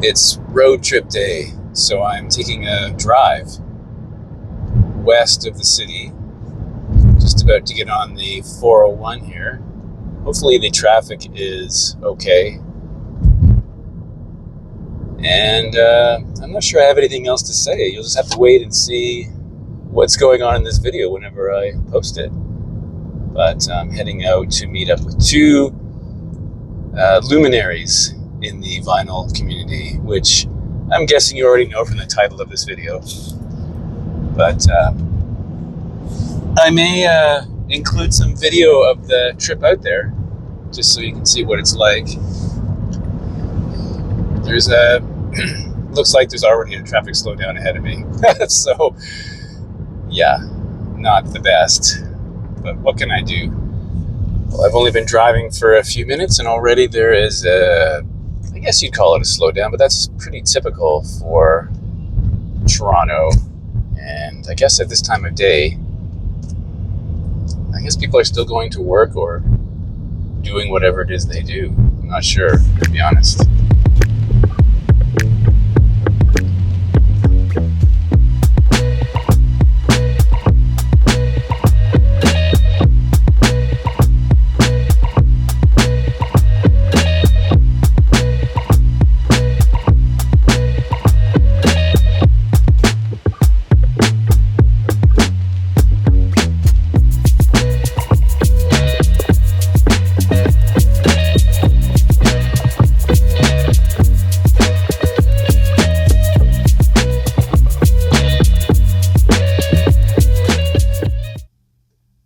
It's road trip day, so I'm taking a drive west of the city. Just about to get on the 401 here. Hopefully the traffic is okay. And I'm not sure I have anything else to say. You'll just have to wait and see what's going on in this video whenever I post it. But I'm heading out to meet up with two luminaries in the vinyl community, which I'm guessing you already know from the title of this video. But I may include some video of the trip out there, just so you can see what it's like. There's looks like there's already a traffic slowdown ahead of me. So, yeah, not the best. But what can I do? Well, I've only been driving for a few minutes, and already there is I guess you'd call it a slowdown, but that's pretty typical for Toronto. And I guess at this time of day, I guess people are still going to work or doing whatever it is they do. I'm not sure, to be honest.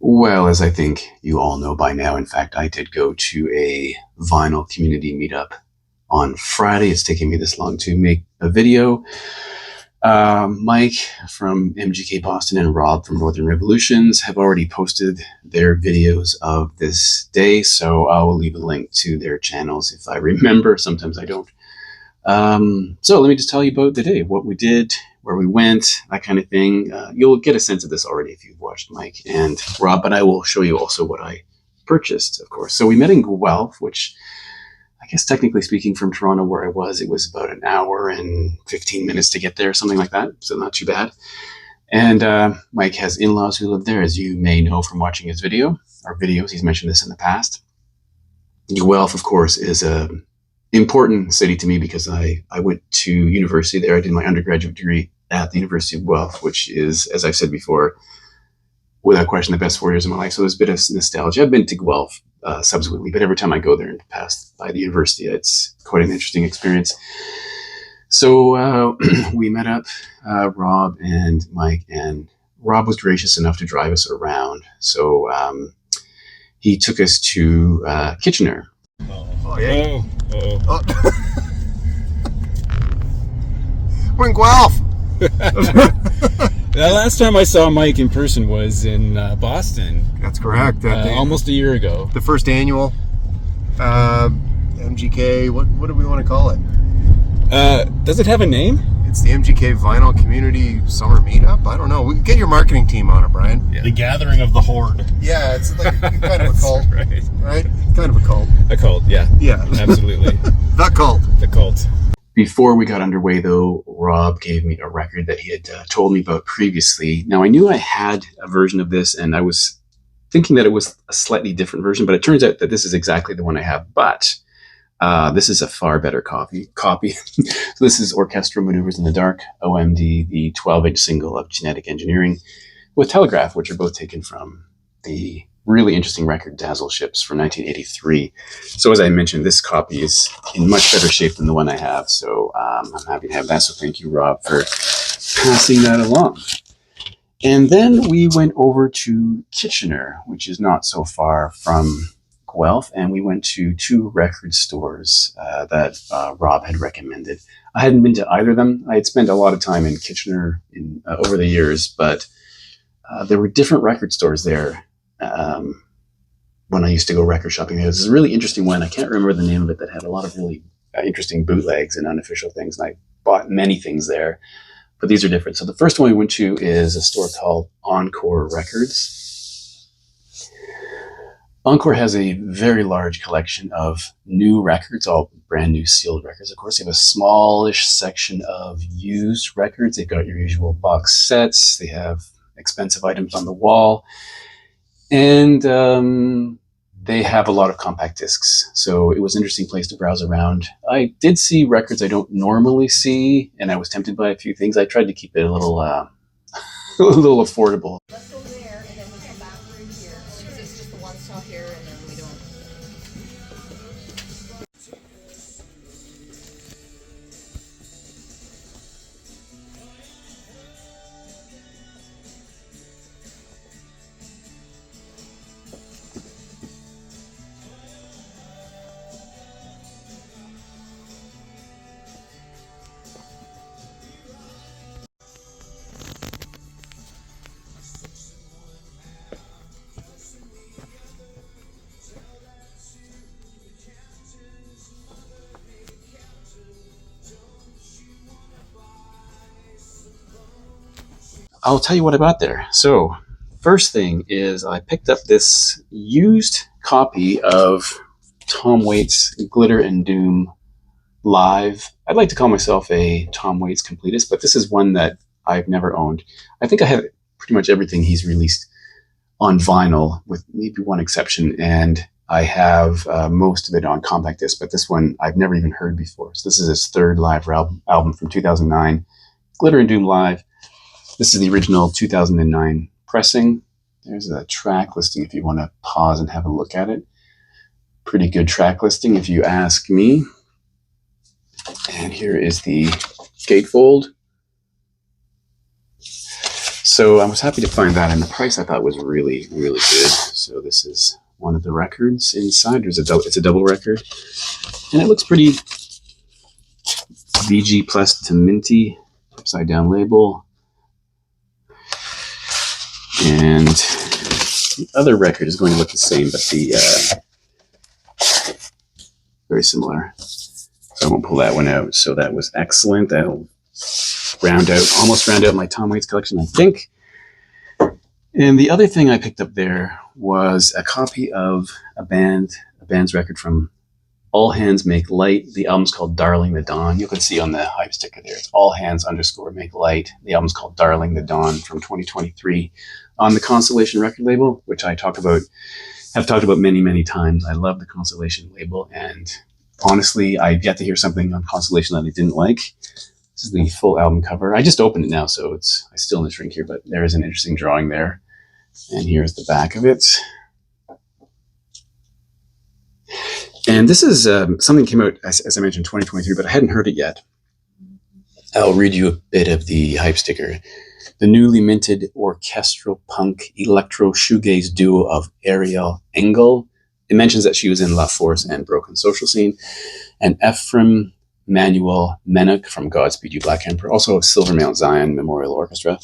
Well, as I think you all know by now, in fact, I did go to a vinyl community meetup on Friday. It's taking me this long to make a video. Mike from MGK Boston and Rob from Northern Revolutions have already posted their videos of this day, so I will leave a link to their channels if I remember. Sometimes I don't. So let me just tell you about the day, what we did, where we went, that kind of thing. You'll get a sense of this already if you've watched Mike and Rob, but I will show you also what I purchased, of course. So we met in Guelph, which I guess technically speaking from Toronto where I was, it was about an hour and 15 minutes to get there, something like that. So not too bad. And Mike has in-laws who live there, as you may know from watching his videos. He's mentioned this in the past. Guelph, of course, is a important city to me because I went to university there. I did my undergraduate degree at the University of Guelph, which is, as I've said before, without question, the best 4 years of my life. So there's a bit of nostalgia. I've been to Guelph subsequently, but every time I go there and pass by the university, it's quite an interesting experience. So we met up, Rob and Mike, and Rob was gracious enough to drive us around. So he took us to Kitchener. Oh, yeah. Oh. We're in Guelph. The last time I saw Mike in person was in Boston. That's correct. Almost a year ago. The first annual MGK. What do we want to call it? Does it have a name? It's the MGK Vinyl Community Summer Meetup. I don't know. We can get your marketing team on it, Brian. Yeah. The gathering of the horde. Yeah, it's like kind of a cult, right? Kind of a cult. A cult, yeah. Yeah, Absolutely. The cult. The cult. Before we got underway, though, Rob gave me a record that he had told me about previously. Now, I knew I had a version of this, and I was thinking that it was a slightly different version, but it turns out that this is exactly the one I have. But this is a far better copy. So this is Orchestral Maneuvers in the Dark, OMD, the 12-inch single of Genetic Engineering, with Telegraph, which are both taken from the really interesting record Dazzle Ships from 1983. So as I mentioned, this copy is in much better shape than the one I have. So I'm happy to have that. So thank you, Rob, for passing that along. And then we went over to Kitchener, which is not so far from Guelph, and we went to two record stores that Rob had recommended. I hadn't been to either of them. I had spent a lot of time in Kitchener over the years, but there were different record stores there when I used to go record shopping. There was a really interesting one. I can't remember the name of it, that had a lot of really interesting bootlegs and unofficial things, and I bought many things there, but these are different. So the first one we went to is a store called Encore Records. Encore has a very large collection of new records, all brand new sealed records. Of course, they have a smallish section of used records. They've got your usual box sets. They have expensive items on the wall. And they have a lot of compact discs. So it was an interesting place to browse around. I did see records I don't normally see, and I was tempted by a few things. I tried to keep it a little, a little affordable. Let's go there and then we come back through here. Because it's just the one stop here and then we don't. I'll tell you what I bought there. So, first thing is I picked up this used copy of Tom Waits' Glitter and Doom Live. I'd like to call myself a Tom Waits completist, but this is one that I've never owned. I think I have pretty much everything he's released on vinyl, with maybe one exception, and I have most of it on compact disc, but this one I've never even heard before. So this is his third live album from 2009, Glitter and Doom Live. This is the original 2009 pressing. There's a track listing if you want to pause and have a look at it. Pretty good track listing if you ask me. And here is the gatefold. So I was happy to find that, and the price I thought was really, really good. So this is one of the records inside. It's a double record, and it looks pretty VG plus to minty, upside down label. And the other record is going to look the same, but very similar. So I won't pull that one out. So that was excellent. That'll almost round out my Tom Waits collection, I think. And the other thing I picked up there was a copy of a band's record from All Hands Make Light. The album's called Darling the Dawn. You can see on the hype sticker there, it's All Hands _ Make Light. The album's called Darling the Dawn from 2023 on the Constellation record label, which have talked about many, many times. I love the Constellation label, and honestly, I've yet to hear something on Constellation that I didn't like. This is the full album cover. I just opened it now, so I still in the shrink here, but there is an interesting drawing there. And here's the back of it. And this is something that came out, as I mentioned, 2023, but I hadn't heard it yet. I'll read you a bit of the hype sticker. The newly minted orchestral punk electro shoegaze duo of Ariel Engel. It mentions that she was in La Force and Broken Social Scene. And Ephraim Manuel Menuk from Godspeed You Black Emperor, also of Silver Mount Zion Memorial Orchestra.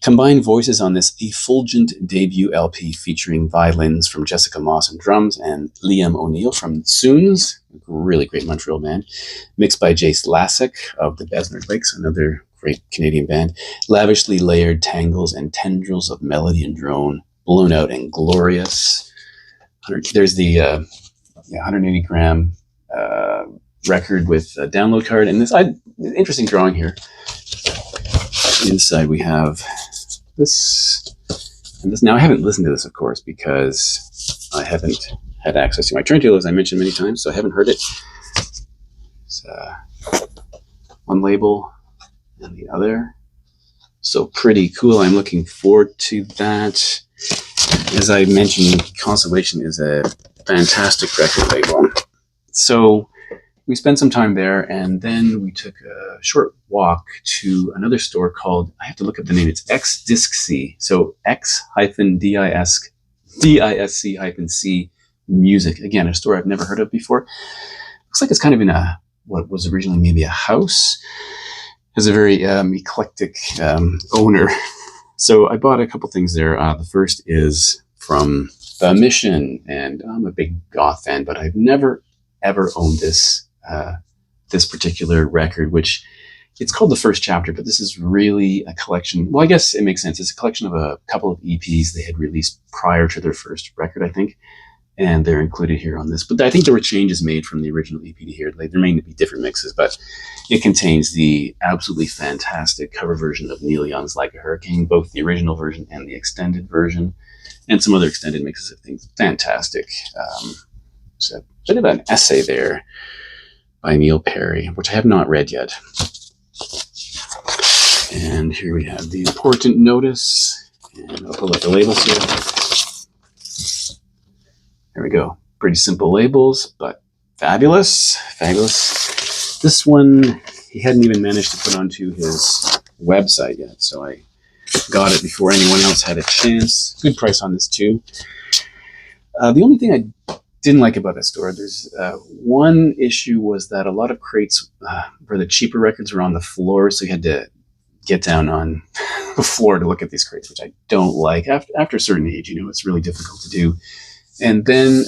Combined voices on this effulgent debut LP featuring violins from Jessica Moss and drums, and Liam O'Neill from Soons, really great Montreal band, mixed by Jace Lasek of the Besner Lakes, another great Canadian band. Lavishly layered tangles and tendrils of melody and drone, blown out and glorious. There's the 180 gram record with a download card, and this interesting drawing here. Inside we have this and this. Now I haven't listened to this, of course, because I haven't had access to my turntable, as I mentioned many times, so I haven't heard it. It's one label and the other. So pretty cool. I'm looking forward to that. As I mentioned, Constellation is a fantastic record label. So we spent some time there, and then we took a short walk to another store called, I have to look up the name, it's X Disc C. So X-DISC-C Music. Again, a store I've never heard of before. Looks like it's kind of in what was originally maybe a house. It has a very eclectic owner. So I bought a couple things there. The first is from The Mission, and I'm a big goth fan, but I've never ever owned this particular record, which it's called The First Chapter, but this is really a collection. Well, I guess it makes sense. It's a collection of a couple of EPs they had released prior to their first record, I think. and they're included here on this. But I think there were changes made from the original EP to here. Like, there may be different mixes, but it contains the absolutely fantastic cover version of Neil Young's Like a Hurricane, both the original version and the extended version, and some other extended mixes of things. Fantastic. There's a bit of an essay there by Neil Perry, which I have not read yet. And here we have the important notice, and I'll pull up the labels here. There we go. Pretty simple labels, but fabulous. Fabulous. This one, he hadn't even managed to put onto his website yet, so I got it before anyone else had a chance. Good price on this too. The only thing I didn't like about that store, there's one issue was that a lot of crates for the cheaper records were on the floor, so you had to get down on the floor to look at these crates, which I don't like. After a certain age, it's really difficult to do. And then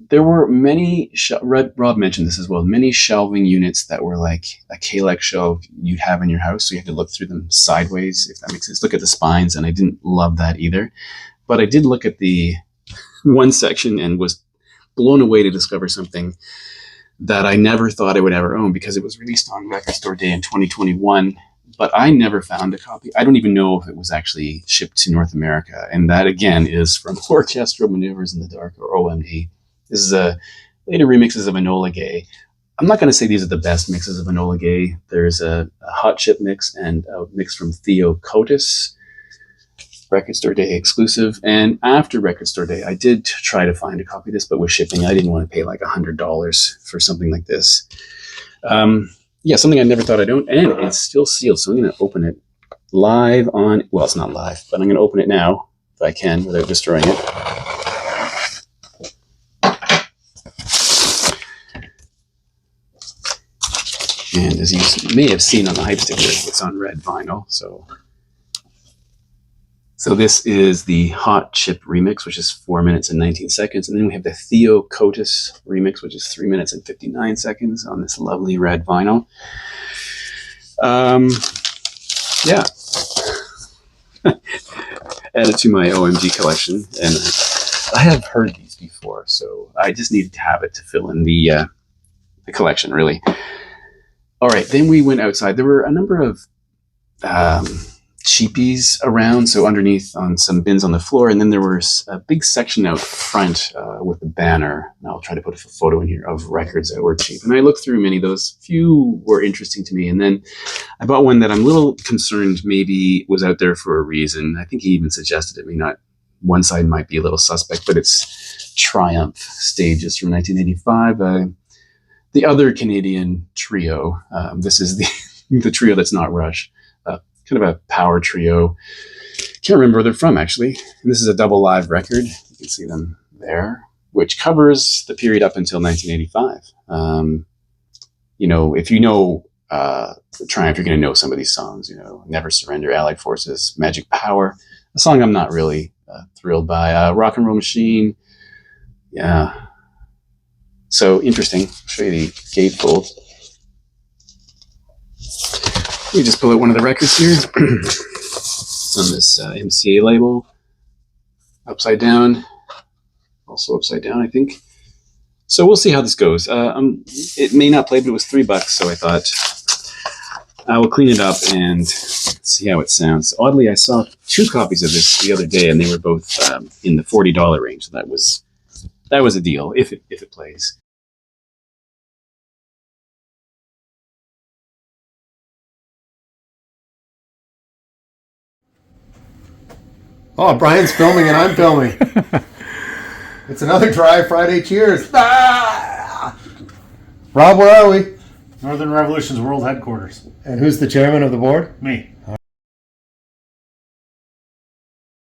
there were many, Rob mentioned this as well, many shelving units that were like a Kalex shelf you'd have in your house. So you had to look through them sideways, if that makes sense. Look at the spines, and I didn't love that either. But I did look at the one section and was blown away to discover something that I never thought I would ever own, because it was released on Record Store Day in 2021. But I never found a copy. I don't even know if it was actually shipped to North America. And that, again, is from Orchestral Maneuvers in the Dark, or OMD. This is later remixes of Enola Gay. I'm not going to say these are the best mixes of Enola Gay. There's a Hot Chip mix and a mix from Theo Kotis, Record Store Day exclusive. And after Record Store Day, I did try to find a copy of this, but with shipping, I didn't want to pay like $100 for something like this. Something I never thought I'd own, and it's still sealed, so I'm going to open it live on, well, it's not live, but I'm going to open it now, if I can, without destroying it. And as you may have seen on the hype sticker, it's on red vinyl, so this is the Hot Chip remix, which is 4 minutes and 19 seconds. And then we have the Theo Kotis remix, which is 3 minutes and 59 seconds on this lovely red vinyl. Added to my OMG collection. And I have heard these before, so I just needed to have it to fill in the collection, really. All right, then we went outside. There were a number of cheapies around, so underneath on some bins on the floor, and then there was a big section out front with a banner, and I'll try to put a photo in here, of records that were cheap. And I looked through many of those. Few were interesting to me, and then I bought one that I'm a little concerned maybe was out there for a reason. I think he even suggested it. Not one side might be a little suspect, but it's Triumph Stages from 1985. The other Canadian trio. This is the trio that's not Rush. Kind of a power trio. Can't remember where they're from, actually. And this is a double live record. You can see them there, which covers the period up until 1985. If you know Triumph, you're going to know some of these songs. Never Surrender, Allied Forces, Magic Power. A song I'm not really thrilled by. Rock and Roll Machine. Yeah. So interesting. I'll show you the gatefold. We just pull out one of the records here. It's on this MCA label. Upside down. Also upside down, I think. So we'll see how this goes. It may not play, but it was $3, so I thought I will clean it up and see how it sounds. Oddly, I saw 2 copies of this the other day, and they were both in the $40 range. So that was a deal if it plays. Oh, Brian's filming and I'm filming. It's another Dry Friday. Cheers. Ah! Rob, where are we? Northern Revolution's world headquarters. And who's the chairman of the board? Me. All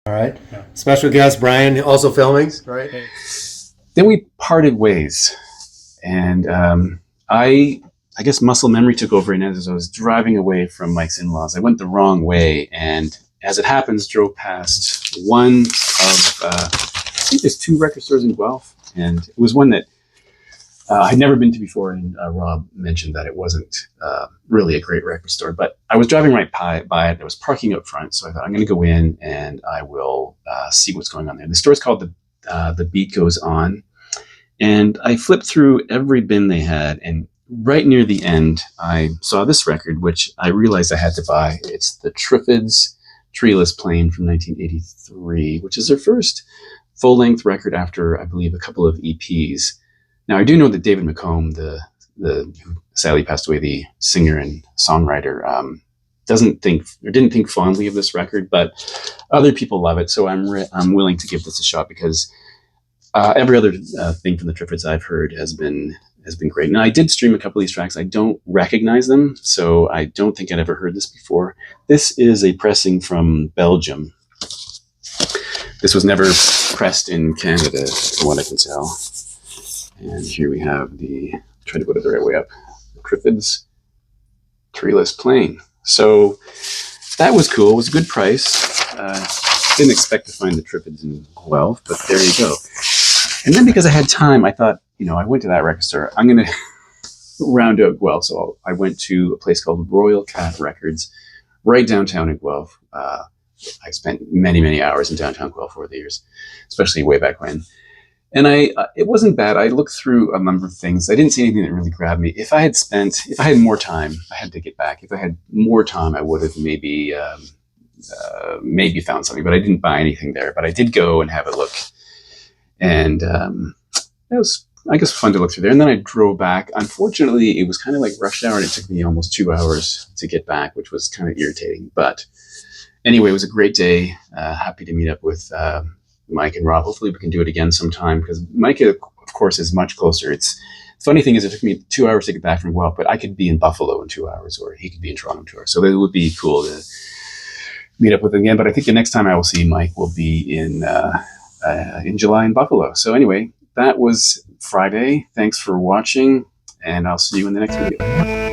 right. Yeah. Special guest Brian, also filming. Right. Then we parted ways, and I guess muscle memory took over, and as I was driving away from Mike's in-laws, I went the wrong way, and as it happens, drove past one of, I think there's 2 record stores in Guelph, and it was one that I'd never been to before, and Rob mentioned that it wasn't really a great record store, but I was driving right by it. I was parking up front, so I thought I'm going to go in and I will see what's going on there. The store is called the The Beat Goes On. And I flipped through every bin they had, and right near the end, I saw this record, which I realized I had to buy. It's the Triffids Treeless Plain from 1983, which is their first full-length record after, I believe, a couple of EPs. Now, I do know that David McComb, the who sadly passed away, the singer and songwriter, didn't think fondly of this record, but other people love it, so I'm willing to give this a shot because every other thing from the Triffids I've heard has been great. Now, I did stream a couple of these tracks. I don't recognize them, so I don't think I'd ever heard this before. This is a pressing from Belgium. This was never pressed in Canada, from what I can tell. And here we have try to put it the right way up, the Triffids Treeless Plain. So that was cool. It was a good price. Didn't expect to find the Triffids in Guelph, but there you go. And then because I had time, I thought, I went to that record store. I'm going to round out Guelph. So I went to a place called Royal Cat Records right downtown in Guelph. I spent many, many hours in downtown Guelph over the years, especially way back when. And it wasn't bad. I looked through a number of things. I didn't see anything that really grabbed me. If I had more time, I had to get back. If I had more time, I would have maybe found something, but I didn't buy anything there. But I did go and have a look. And it was, I guess, fun to look through there. And then I drove back. Unfortunately, it was kind of like rush hour, and it took me almost 2 hours to get back, which was kind of irritating. But anyway, it was a great day. Happy to meet up with Mike and Rob. Hopefully we can do it again sometime, because Mike, of course, is much closer. The funny thing is, it took me 2 hours to get back from Guelph, but I could be in Buffalo in 2 hours, or he could be in Toronto in 2 hours. So it would be cool to meet up with him again. But I think the next time I will see Mike will be in July in Buffalo. So anyway, that was Friday. Thanks for watching, and I'll see you in the next video.